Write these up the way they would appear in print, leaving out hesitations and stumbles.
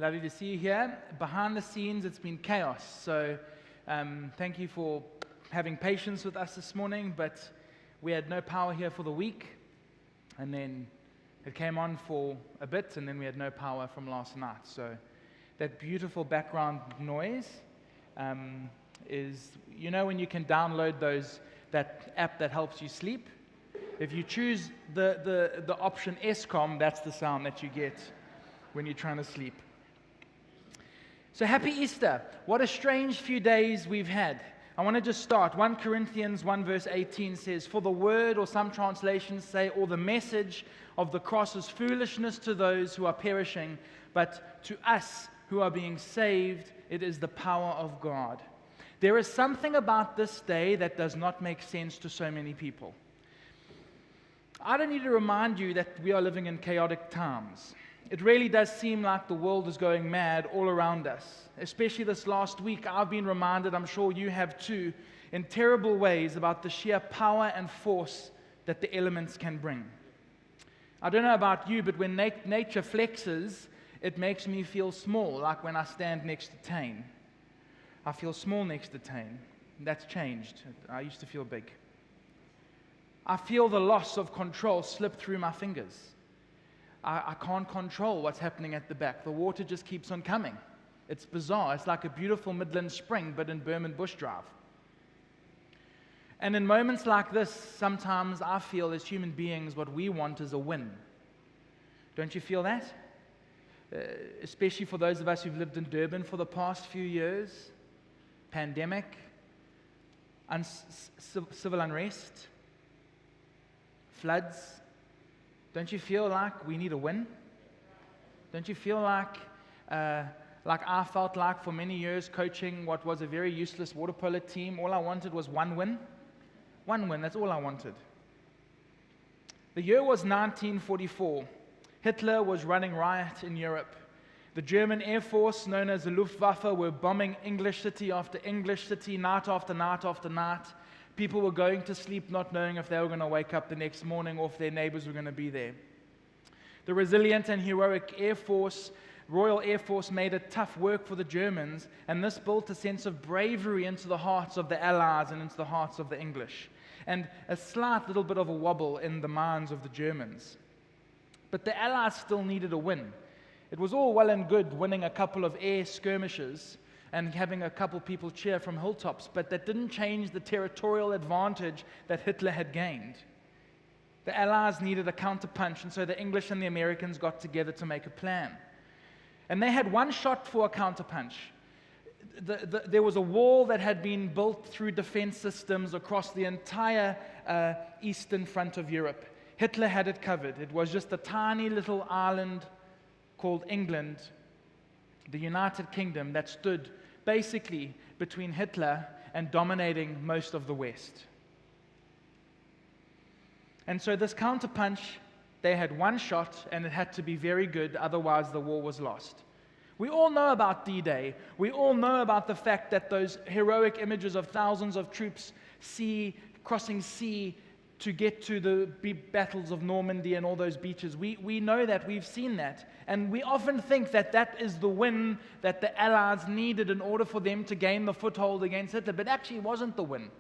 Lovely to see you here. Behind the scenes, it's been chaos. So thank you for having patience with us this morning. But we had no power here for the week. And then it came on for a bit, and then we had no power from last night. So that beautiful background noise is, you know, when you can download that app that helps you sleep? If you choose the option ESCOM, that's the sound that you get when you're trying to sleep. So happy Easter. What a strange few days we've had. I want to just start. 1 Corinthians 1 verse 18 says, "For the word," or some translations say, "or the message of the cross is foolishness to those who are perishing, but to us who are being saved, it is the power of God." There is something about this day that does not make sense to so many people. I don't need to remind you that we are living in chaotic times. It really does seem like the world is going mad all around us. Especially this last week, I've been reminded, I'm sure you have too, in terrible ways about the sheer power and force that the elements can bring. I don't know about you, but when nature flexes, it makes me feel small, like when I stand next to Tane. I feel small next to Tane. That's changed. I used to feel big. I feel the loss of control slip through my fingers. I can't control what's happening at the back. The water just keeps on coming. It's bizarre. It's like a beautiful Midland spring, but in Berman Bush Drive. And in moments like this, sometimes I feel as human beings what we want is a win. Don't you feel that? Especially for those of us who've lived in Durban for the past few years. Pandemic, civil unrest, floods. Don't you feel like we need a win? Don't you feel like I felt like for many years coaching what was a very useless water polo team? All I wanted was one win. One win, that's all I wanted. The year was 1944. Hitler was running riot in Europe. The German Air Force, known as the Luftwaffe, were bombing English city after English city, night after night after night. People were going to sleep not knowing if they were going to wake up the next morning or if their neighbors were going to be there. The resilient and heroic Air Force, Royal Air Force, made it tough work for the Germans, and this built a sense of bravery into the hearts of the Allies and into the hearts of the English, and a slight little bit of a wobble in the minds of the Germans. But the Allies still needed a win. It was all well and good winning a couple of air skirmishes and having a couple people cheer from hilltops, but that didn't change the territorial advantage that Hitler had gained. The Allies needed a counterpunch, and so the English and the Americans got together to make a plan. And they had one shot for a counterpunch. There was a wall that had been built through defense systems across the entire eastern front of Europe. Hitler had it covered. It was just a tiny little island called England, the United Kingdom, that stood basically between Hitler and dominating most of the West. And so this counterpunch, they had one shot, and it had to be very good, otherwise the war was lost. We all know about DDay. We all know about the fact that those heroic images of thousands of troops crossing sea to get to the battles of Normandy and all those beaches. We know that, we've seen that. And we often think that that is the win that the Allies needed in order for them to gain the foothold against Hitler, but actually it wasn't the win.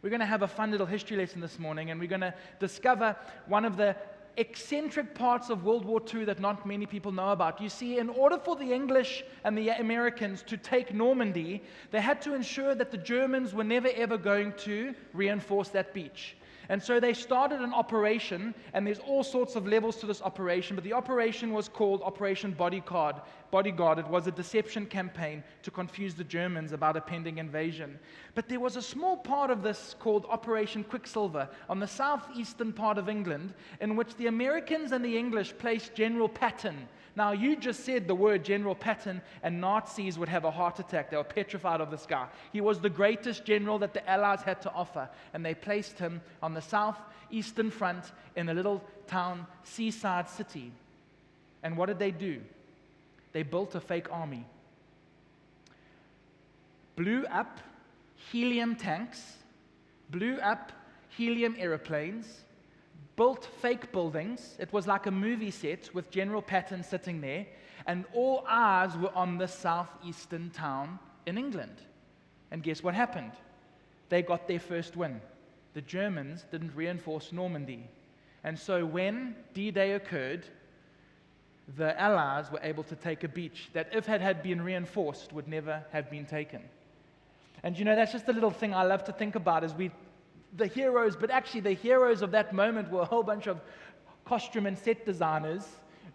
We're going to have a fun little history lesson this morning, and we're going to discover one of the eccentric parts of World War II that not many people know about. You see, in order for the English and the Americans to take Normandy, they had to ensure that the Germans were never ever going to reinforce that beach. And so they started an operation, and there's all sorts of levels to this operation, but the operation was called Operation Bodyguard. It was a deception campaign to confuse the Germans about a pending invasion. But there was a small part of this called Operation Quicksilver on the southeastern part of England, in which the Americans and the English placed General Patton. Now, you just said the word General Patton, and Nazis would have a heart attack. They were petrified of this guy. He was the greatest general that the Allies had to offer, and they placed him on the southeastern front in a little town, seaside city. And what did they do? They built a fake army. Blew up helium tanks, blew up helium airplanes, built fake buildings. It was like a movie set with General Patton sitting there, and all eyes were on the southeastern town in England. And guess what happened? They got their first win. The Germans didn't reinforce Normandy. And so when D-Day occurred, the Allies were able to take a beach that, if it had been reinforced, would never have been taken. And that's just a little thing I love to think about, is the heroes, but actually the heroes of that moment were a whole bunch of costume and set designers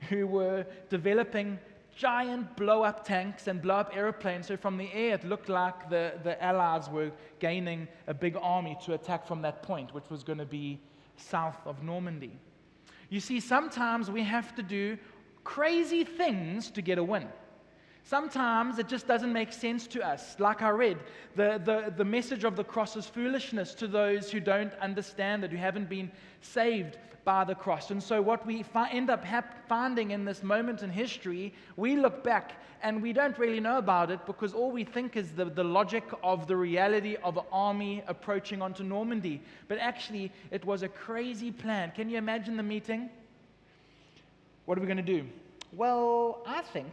who were developing giant blow-up tanks and blow-up airplanes. So from the air, it looked like the Allies were gaining a big army to attack from that point, which was going to be south of Normandy. You see, sometimes we have to do crazy things to get a win. Sometimes it just doesn't make sense to us. Like I read, the message of the cross is foolishness to those who don't understand it, who haven't been saved by the cross. And so what we end up finding in this moment in history, we look back and we don't really know about it, because all we think is the logic of the reality of an army approaching onto Normandy. But actually, it was a crazy plan. Can you imagine the meeting? What are we going to do? Well, I think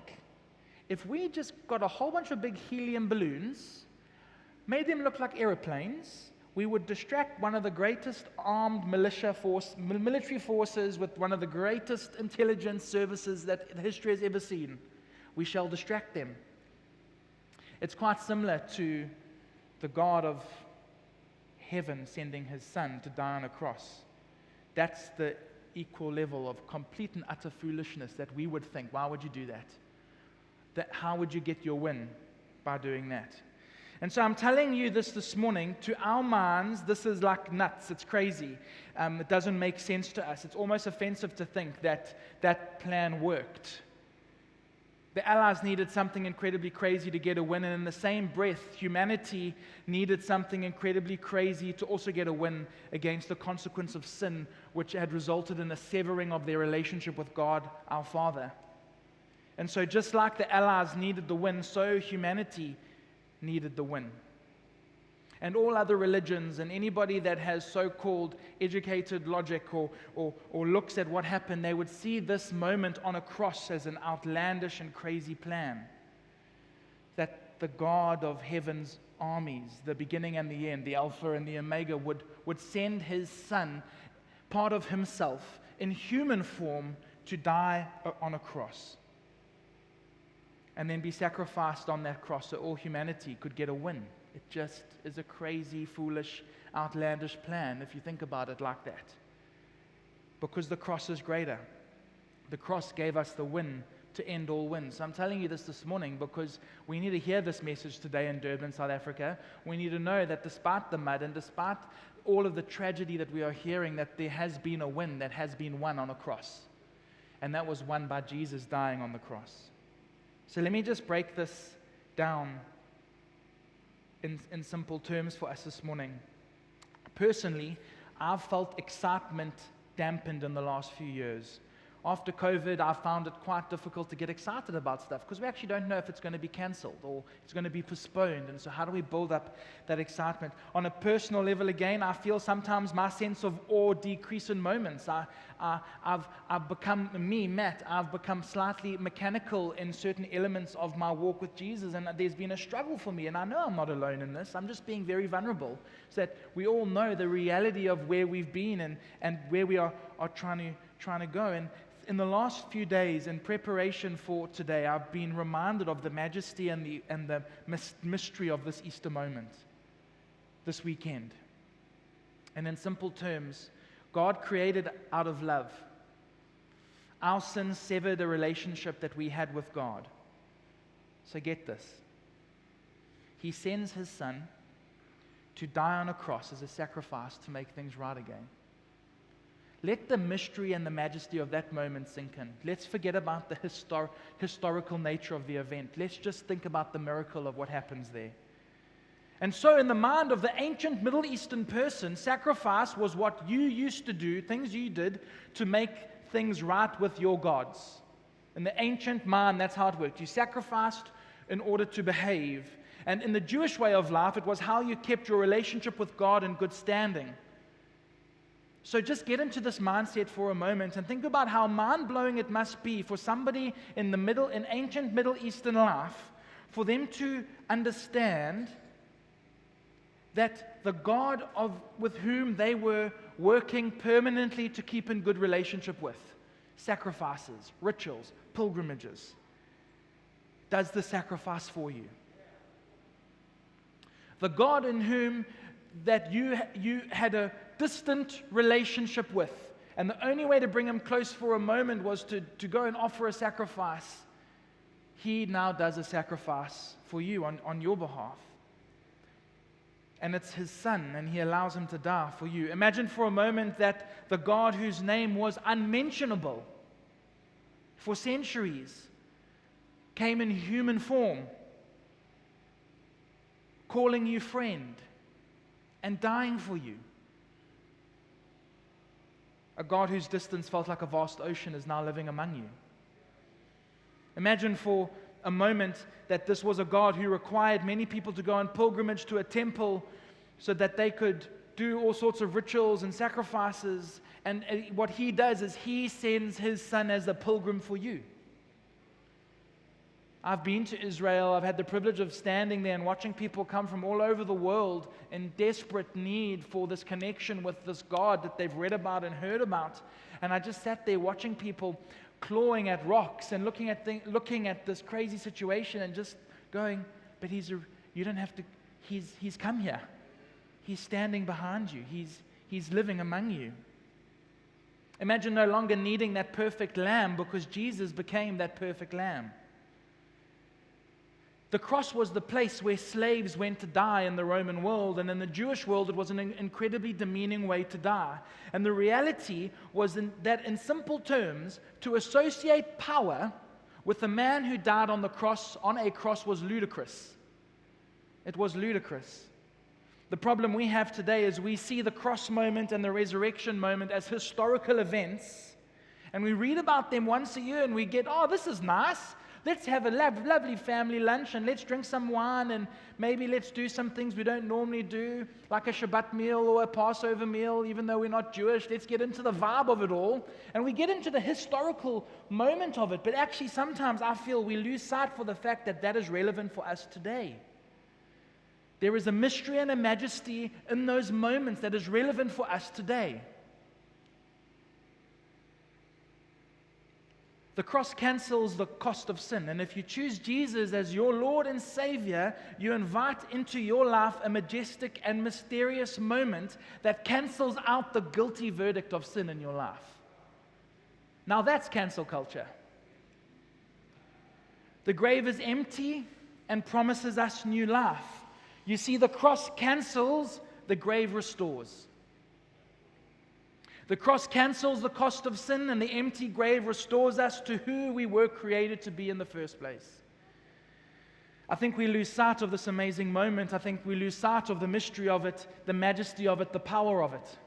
if we just got a whole bunch of big helium balloons, made them look like airplanes, we would distract one of the greatest armed military forces with one of the greatest intelligence services that history has ever seen. We shall distract them. It's quite similar to the God of heaven sending his son to die on a cross. That's the equal level of complete and utter foolishness that we would think, why would you do that? How would you get your win by doing that? And so I'm telling you this morning, to our minds, this is like nuts. It's crazy. It doesn't make sense to us. It's almost offensive to think that plan worked. The Allies needed something incredibly crazy to get a win, and in the same breath, humanity needed something incredibly crazy to also get a win against the consequence of sin, which had resulted in a severing of their relationship with God, our Father. And so just like the Allies needed the win, so humanity needed the win. And all other religions and anybody that has so-called educated logic or looks at what happened, they would see this moment on a cross as an outlandish and crazy plan. That the God of heaven's armies, the beginning and the end, the Alpha and the Omega, would send his son, part of himself, in human form to die on a cross. And then be sacrificed on that cross so all humanity could get a win. It just is a crazy, foolish, outlandish plan if you think about it like that. Because the cross is greater. The cross gave us the win to end all wins. So I'm telling you this morning because we need to hear this message today in Durban, South Africa. We need to know that despite the mud and despite all of the tragedy that we are hearing, that there has been a win that has been won on a cross. And that was won by Jesus dying on the cross. So let me just break this down in simple terms for us this morning. Personally, I've felt excitement dampened in the last few years. After COVID, I found it quite difficult to get excited about stuff because we actually don't know if it's going to be cancelled or it's going to be postponed. And so how do we build up that excitement? On a personal level, again, I feel sometimes my sense of awe decrease in moments. I've become, Matt, I've become slightly mechanical in certain elements of my walk with Jesus, and there's been a struggle for me. And I know I'm not alone in this. I'm just being very vulnerable so that we all know the reality of where we've been and where we are trying to go. And in the last few days, in preparation for today, I've been reminded of the majesty and the mystery of this Easter moment, this weekend. And in simple terms, God created out of love. Our sins severed a relationship that we had with God. So get this. He sends his son to die on a cross as a sacrifice to make things right again. Let the mystery and the majesty of that moment sink in. Let's forget about the historical nature of the event. Let's just think about the miracle of what happens there. And so in the mind of the ancient Middle Eastern person, sacrifice was what you used to do, things you did to make things right with your gods. In the ancient mind, that's how it worked. You sacrificed in order to behave. And in the Jewish way of life, it was how you kept your relationship with God in good standing. So just get into this mindset for a moment and think about how mind-blowing it must be for somebody in ancient Middle Eastern life, for them to understand that the God with whom they were working permanently to keep in good relationship with, sacrifices, rituals, pilgrimages, does the sacrifice for you. The God in whom that you had a distant relationship with, and the only way to bring him close for a moment was to go and offer a sacrifice. He now does a sacrifice for you on your behalf. And it's his son, and he allows him to die for you. Imagine for a moment that the God whose name was unmentionable for centuries came in human form, calling you friend and dying for you. A God whose distance felt like a vast ocean is now living among you. Imagine for a moment that this was a God who required many people to go on pilgrimage to a temple so that they could do all sorts of rituals and sacrifices. And what he does is he sends his son as a pilgrim for you. I've been to Israel. I've had the privilege of standing there and watching people come from all over the world in desperate need for this connection with this God that they've read about and heard about. And I just sat there watching people clawing at rocks and looking at this crazy situation and just going, but you don't have to, he's come here. He's standing behind you. He's living among you. Imagine no longer needing that perfect lamb because Jesus became that perfect lamb. The cross was the place where slaves went to die in the Roman world, and in the Jewish world it was an incredibly demeaning way to die. And the reality was that in simple terms, to associate power with the man who died on a cross was ludicrous. It was ludicrous. The problem we have today is we see the cross moment and the resurrection moment as historical events, and we read about them once a year and we get, oh, this is nice. Let's have a lovely family lunch and let's drink some wine and maybe let's do some things we don't normally do, like a Shabbat meal or a Passover meal, even though we're not Jewish. Let's get into the vibe of it all. And we get into the historical moment of it. But actually, sometimes I feel we lose sight for the fact that that is relevant for us today. There is a mystery and a majesty in those moments that is relevant for us today. The cross cancels the cost of sin. And if you choose Jesus as your Lord and Savior, you invite into your life a majestic and mysterious moment that cancels out the guilty verdict of sin in your life. Now that's cancel culture. The grave is empty and promises us new life. You see, the cross cancels, the grave restores. The cross cancels the cost of sin, and the empty grave restores us to who we were created to be in the first place. I think we lose sight of this amazing moment. I think we lose sight of the mystery of it, the majesty of it, the power of it.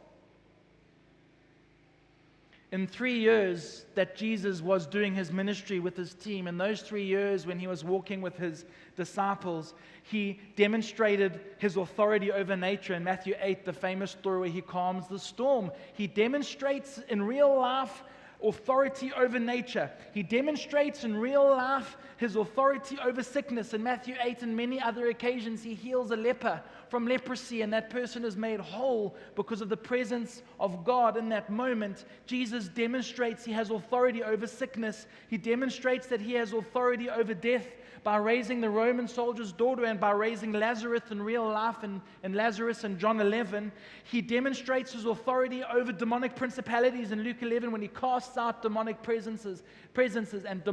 In 3 years that Jesus was doing his ministry with his team, in those 3 years when he was walking with his disciples, he demonstrated his authority over nature. In Matthew 8, the famous story where he calms the storm, he demonstrates in real life authority over nature. He demonstrates in real life his authority over sickness. In Matthew 8 and many other occasions, he heals a leper from leprosy, and that person is made whole because of the presence of God in that moment. Jesus demonstrates he has authority over sickness. He demonstrates that he has authority over death by raising the Roman soldier's daughter and by raising Lazarus in real life and Lazarus in John 11. He demonstrates his authority over demonic principalities in Luke 11 when he casts out demonic presences and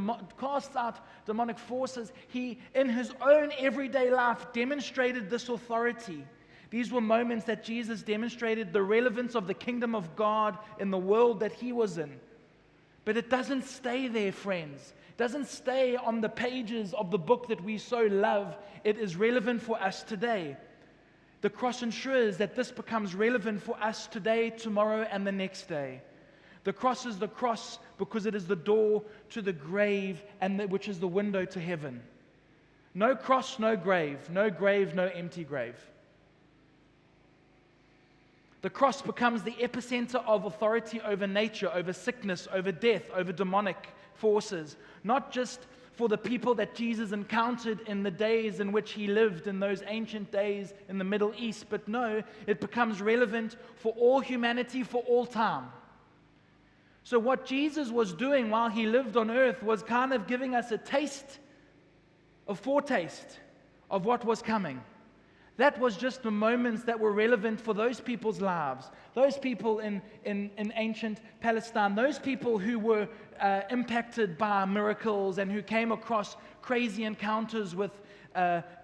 casts out demonic forces. He, in his own everyday life, demonstrated this authority. These were moments that Jesus demonstrated the relevance of the kingdom of God in the world that he was in. But it doesn't stay there, friends. Doesn't stay on the pages of the book that we so love. It is relevant for us today. The cross ensures that this becomes relevant for us today, tomorrow, and the next day. The cross is the cross because it is the door to the grave, which is the window to heaven. No cross, no grave. No grave, no empty grave. The cross becomes the epicenter of authority over nature, over sickness, over death, over demonic forces. Not just for the people that Jesus encountered in the days in which he lived, in those ancient days in the Middle East, but no, it becomes relevant for all humanity, for all time. So what Jesus was doing while he lived on earth was kind of giving us a foretaste of what was coming. That was just the moments that were relevant for those people's lives, those people in ancient Palestine, those people who were impacted by miracles and who came across crazy encounters with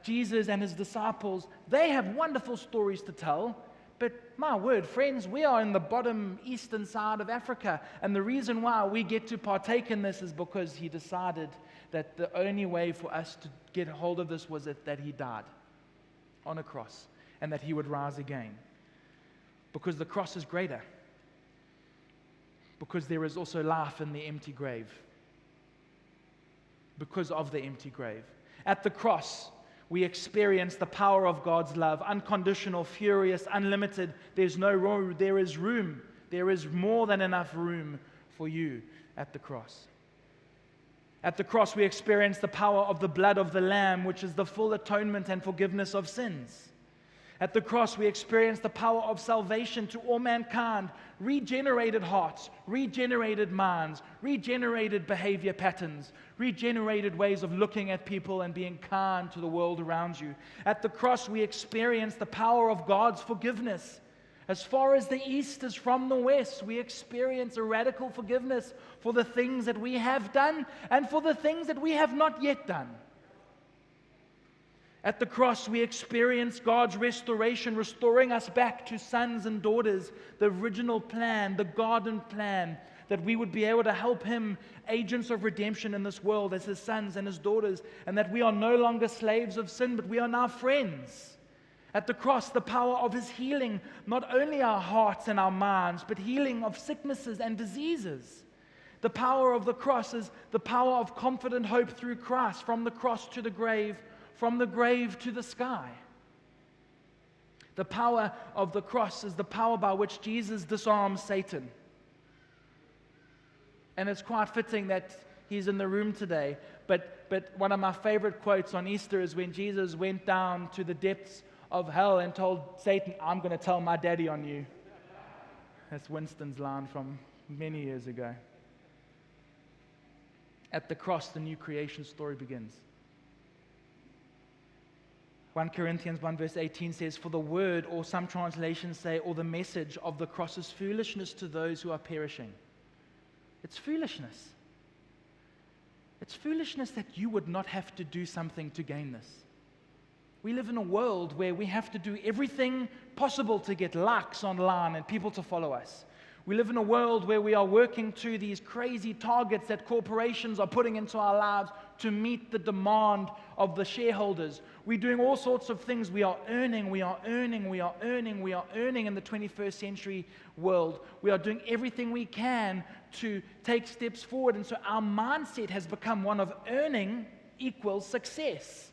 Jesus and his disciples. They have wonderful stories to tell, but my word, friends, we are in the bottom eastern side of Africa, and the reason why we get to partake in this is because he decided that the only way for us to get hold of this was that he died on a cross, and that he would rise again. Because the cross is greater. Because there is also life in the empty grave. Because of the empty grave. At the cross, we experience the power of God's love, unconditional, furious, unlimited. There's no room. There is room. There is more than enough room for you at the cross. At the cross, we experience the power of the blood of the Lamb, which is the full atonement and forgiveness of sins. At the cross, we experience the power of salvation to all mankind, regenerated hearts, regenerated minds, regenerated behavior patterns, regenerated ways of looking at people and being kind to the world around you. At the cross, we experience the power of God's forgiveness. As far as the east is from the west, we experience a radical forgiveness for the things that we have done and for the things that we have not yet done. At the cross, we experience God's restoration, restoring us back to sons and daughters, the original plan, the garden plan, that we would be able to help him, agents of redemption in this world as his sons and his daughters, and that we are no longer slaves of sin, but we are now friends. At the cross, the power of his healing, not only our hearts and our minds, but healing of sicknesses and diseases. The power of the cross is the power of confident hope through Christ, from the cross to the grave, from the grave to the sky. The power of the cross is the power by which Jesus disarms Satan. And it's quite fitting that he's in the room today. But one of my favorite quotes on Easter is when Jesus went down to the depths of hell and told Satan, "I'm going to tell my daddy on you." That's Winston's line from many years ago. At the cross, the new creation story begins. 1 Corinthians 1 verse 18 says, "For the word," or some translations say, "or the message of the cross is foolishness to those who are perishing." It's foolishness. It's foolishness that you would not have to do something to gain this. We live in a world where we have to do everything possible to get likes online and people to follow us. We live in a world where we are working to these crazy targets that corporations are putting into our lives to meet the demand of the shareholders. We're doing all sorts of things. We are earning in the 21st century world. We are doing everything we can to take steps forward. And so our mindset has become one of earning equals success.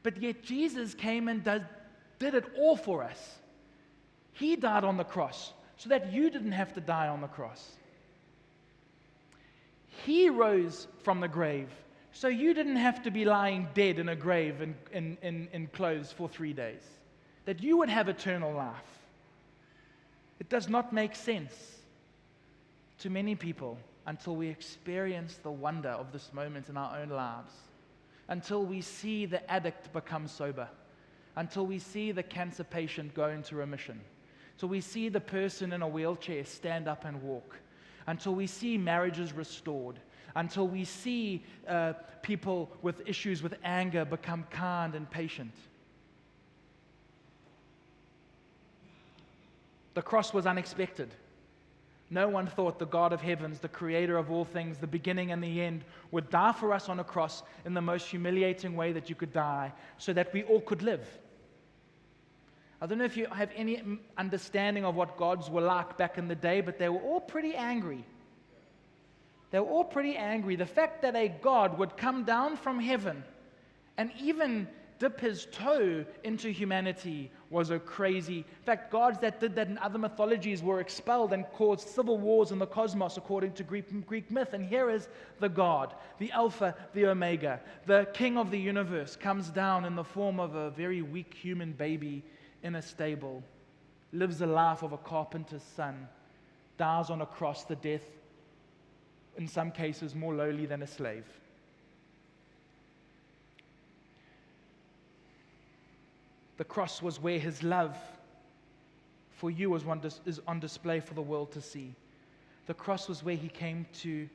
But yet Jesus came and did it all for us. He died on the cross so that you didn't have to die on the cross. He rose from the grave so you didn't have to be lying dead in a grave in clothes for 3 days. That you would have eternal life. It does not make sense to many people until we experience the wonder of this moment in our own lives. Until we see the addict become sober, until we see the cancer patient go into remission, until we see the person in a wheelchair stand up and walk, until we see marriages restored, until we see people with issues with anger become kind and patient. The cross was unexpected. No one thought the God of heavens, the creator of all things, the beginning and the end, would die for us on a cross in the most humiliating way that you could die, so that we all could live. I don't know if you have any understanding of what gods were like back in the day, but they were all pretty angry. They were all pretty angry. The fact that a God would come down from heaven and even dip his toe into humanity was a crazy. In fact, gods that did that in other mythologies were expelled and caused civil wars in the cosmos according to Greek myth. And here is the God, the Alpha, the Omega, the King of the universe, comes down in the form of a very weak human baby in a stable, lives the life of a carpenter's son, dies on a cross, the death, in some cases, more lowly than a slave. The cross was where his love for you is on display for the world to see. The cross was where he came to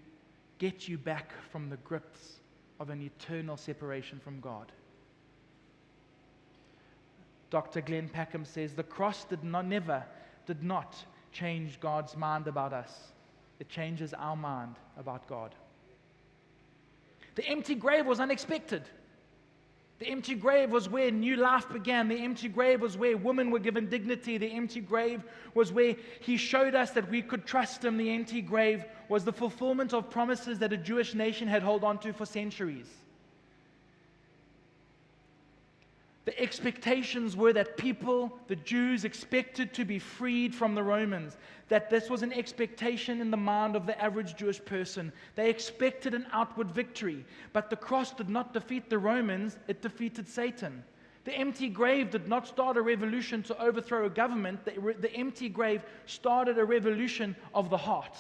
get you back from the grips of an eternal separation from God. Dr. Glenn Packham says, the cross did not change God's mind about us. It changes our mind about God. The empty grave was unexpected. The empty grave was where new life began. The empty grave was where women were given dignity. The empty grave was where he showed us that we could trust him. The empty grave was the fulfillment of promises that a Jewish nation had held on to for centuries. The expectations were that people, the Jews, expected to be freed from the Romans. That this was an expectation in the mind of the average Jewish person. They expected an outward victory. But the cross did not defeat the Romans, it defeated Satan. The empty grave did not start a revolution to overthrow a government. The empty grave started a revolution of the heart.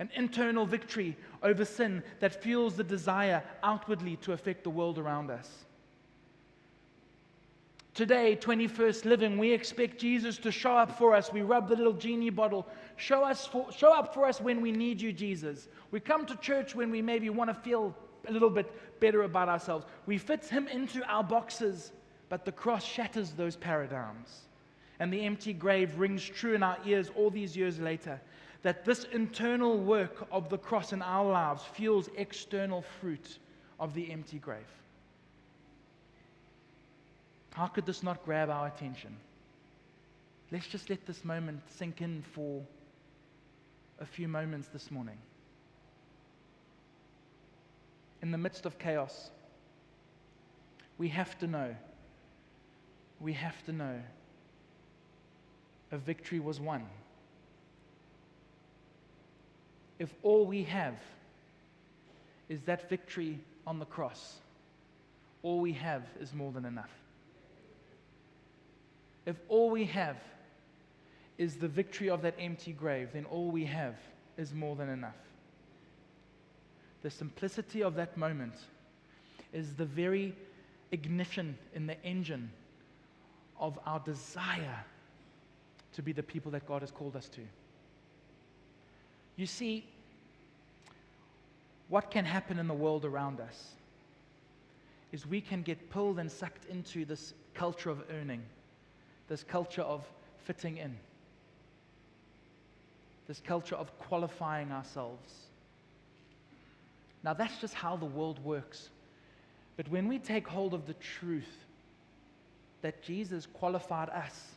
An internal victory over sin that fuels the desire outwardly to affect the world around us. Today, 21st living, we expect Jesus to show up for us. We rub the little genie bottle. Show up for us when we need you, Jesus. We come to church when we maybe want to feel a little bit better about ourselves. We fit him into our boxes, but the cross shatters those paradigms. And the empty grave rings true in our ears all these years later, that this internal work of the cross in our lives fuels external fruit of the empty grave. How could this not grab our attention? Let's just let this moment sink in for a few moments this morning. In the midst of chaos, we have to know a victory was won. If all we have is that victory on the cross, all we have is more than enough. If all we have is the victory of that empty grave, then all we have is more than enough. The simplicity of that moment is the very ignition in the engine of our desire to be the people that God has called us to. You see, what can happen in the world around us is we can get pulled and sucked into this culture of earning, this culture of fitting in, this culture of qualifying ourselves. Now, that's just how the world works. But when we take hold of the truth that Jesus qualified us,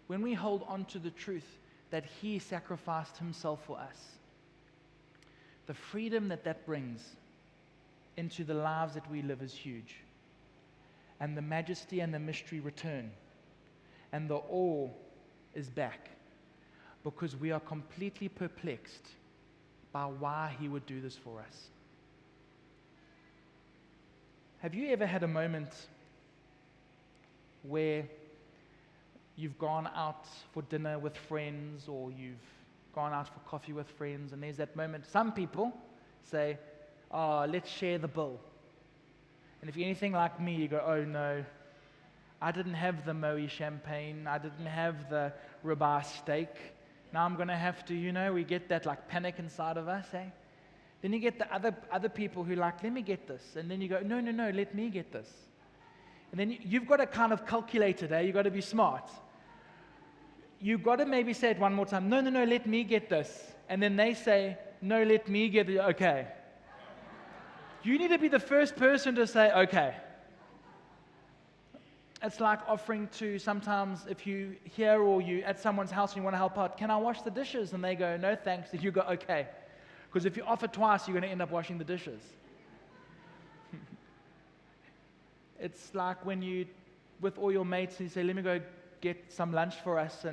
when we hold on to the truth that he sacrificed himself for us, the freedom that brings into the lives that we live is huge. And the majesty and the mystery return. And the awe is back, because we are completely perplexed by why he would do this for us. Have you ever had a moment where you've gone out for dinner with friends, or you've gone out for coffee with friends, and there's that moment, some people say, oh, let's share the bill. And if you're anything like me, you go, oh no, I didn't have the Moe champagne. I didn't have the ribeye steak. Now I'm going to have to, we get that like panic inside of us, eh? Then you get the other people who like, let me get this. And then you go, no, let me get this. And then you've got to kind of calculate it, eh? You've got to be smart. You've got to maybe say it one more time, no, let me get this. And then they say, no, let me get it. Okay. You need to be the first person to say, okay. It's like offering to, sometimes if you here or you at someone's house and you want to help out, can I wash the dishes? And they go, no thanks. And you go, okay. Because if you offer twice, you're going to end up washing the dishes. It's like when you, with all your mates, you say, let me go get some lunch for us,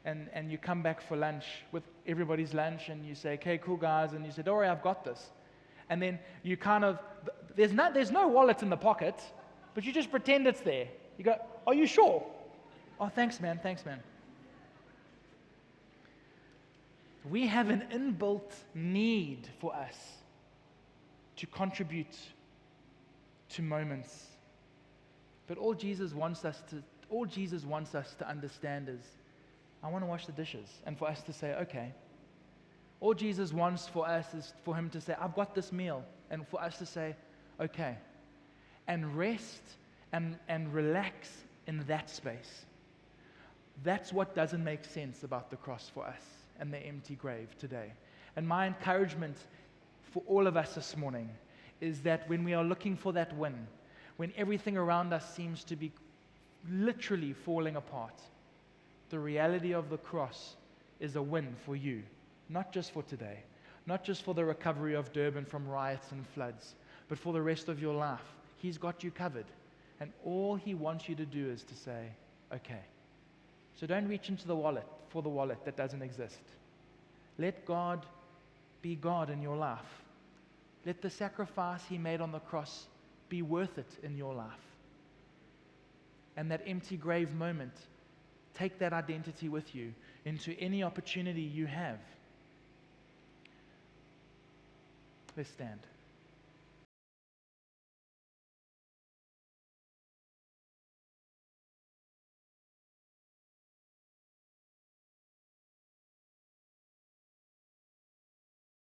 and you come back for lunch with everybody's lunch, and you say, okay, cool guys, and you say, don't worry, I've got this. And then you kind of, there's no wallet in the pocket, but you just pretend it's there. You go, are you sure? Oh, thanks, man. We have an inbuilt need for us to contribute to moments. But all Jesus wants us to understand is, I want to wash the dishes, and for us to say, okay. All Jesus wants for us is for him to say, I've got this meal, and for us to say, okay, and rest and relax in that space. That's what doesn't make sense about the cross for us and the empty grave today. And my encouragement for all of us this morning is that when we are looking for that win, when everything around us seems to be literally falling apart, the reality of the cross is a win for you, not just for today, not just for the recovery of Durban from riots and floods, but for the rest of your life. He's got you covered. And all he wants you to do is to say, okay. So don't reach into the wallet for the wallet that doesn't exist. Let God be God in your life. Let the sacrifice he made on the cross be worth it in your life. And that empty grave moment, take that identity with you into any opportunity you have. Let's stand.